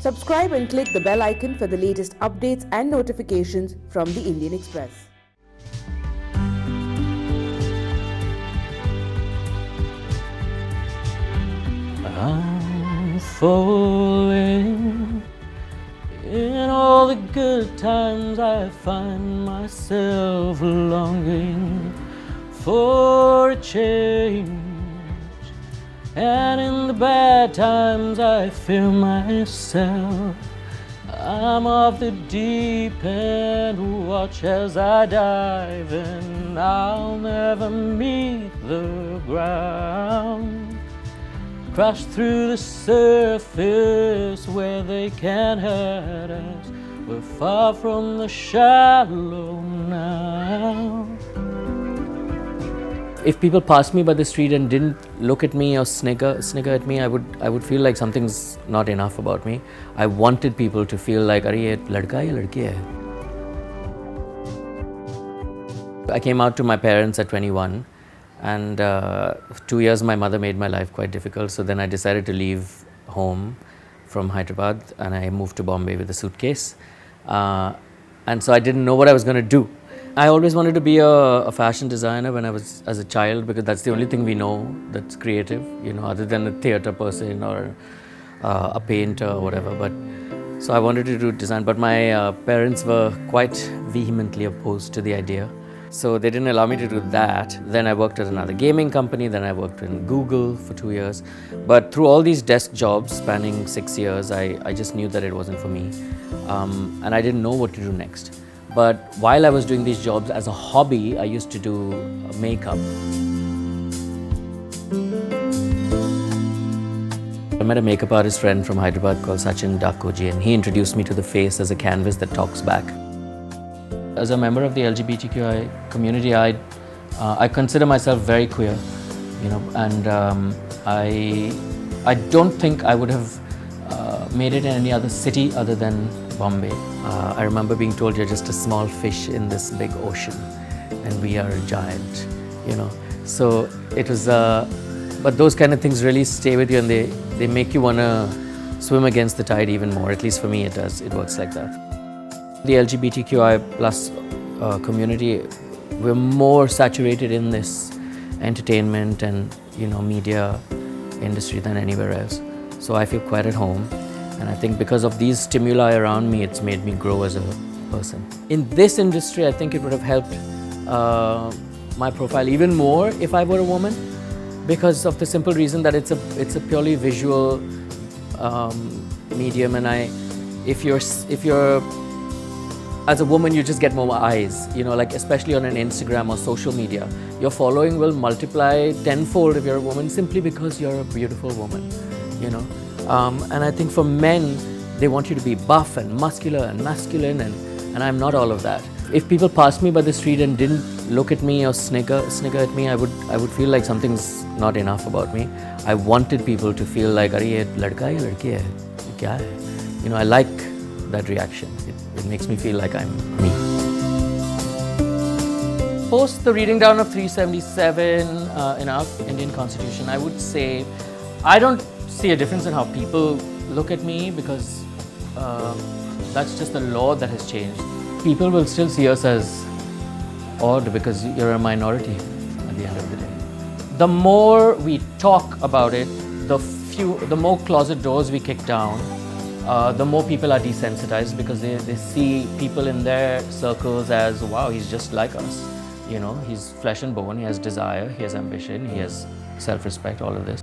Subscribe and click the bell icon for the latest updates and notifications from the Indian Express. I'm falling. In all the good times I find myself longing for a change, and in the bad times I feel myself I'm off the deep end. Watch as I dive in, I'll never meet the ground. Crash through the surface where they can't hurt us. We're far from the shallow now. If people passed me by the street and didn't look at me or snicker at me, I would feel like something's not enough about me. I wanted people to feel like, "Arey, ye ladka hai ya ladki hai?" I came out to my parents at 21. And 2 years my mother made my life quite difficult, so then I decided to leave home from Hyderabad and I moved to Bombay with a suitcase. And so I didn't know what I was going to do. I always wanted to be a fashion designer when I was as a child, because that's the only thing we know that's creative, other than a theatre person or a painter or whatever. But so I wanted to do design, but my parents were quite vehemently opposed to the idea. So they didn't allow me to do that. Then I worked at another gaming company. Then I worked in Google for 2 years. But through all these desk jobs spanning 6 years, I just knew that it wasn't for me. And I didn't know what to do next. But while I was doing these jobs as a hobby, I used to do makeup. I met a makeup artist friend from Hyderabad called Sachin Dakoji, and he introduced me to the face as a canvas that talks back. As a member of the LGBTQI community, I consider myself very queer, and I don't think I would have made it in any other city other than Bombay. I remember being told you're just a small fish in this big ocean, and we are a giant, So it was, but those kind of things really stay with you, and they make you want to swim against the tide even more. At least for me, it does. It works like that. The LGBTQI plus community, we're more saturated in this entertainment and media industry than anywhere else. So I feel quite at home, and I think because of these stimuli around me, it's made me grow as a person. In this industry, I think it would have helped my profile even more if I were a woman, because of the simple reason that it's a purely visual medium, and if you're as a woman, you just get more eyes, like especially on an Instagram or social media. Your following will multiply tenfold if you're a woman, simply because you're a beautiful woman, And I think for men, they want you to be buff and muscular and masculine, and I'm not all of that. If people passed me by the street and didn't look at me or snicker at me, I would feel like something's not enough about me. I wanted people to feel like, "Arey, ye ladka hai ya ladki hai? Kya hai?" I like that reaction. It makes me feel like I'm me. Post the reading down of 377 in our Indian Constitution, I would say I don't see a difference in how people look at me, because that's just the law that has changed. People will still see us as odd because you're a minority at the end of the day. The more we talk about it, the more closet doors we kick down, the more people are desensitized, because they see people in their circles as, wow, he's just like us. He's flesh and bone, he has desire, he has ambition, he has self-respect, all of this.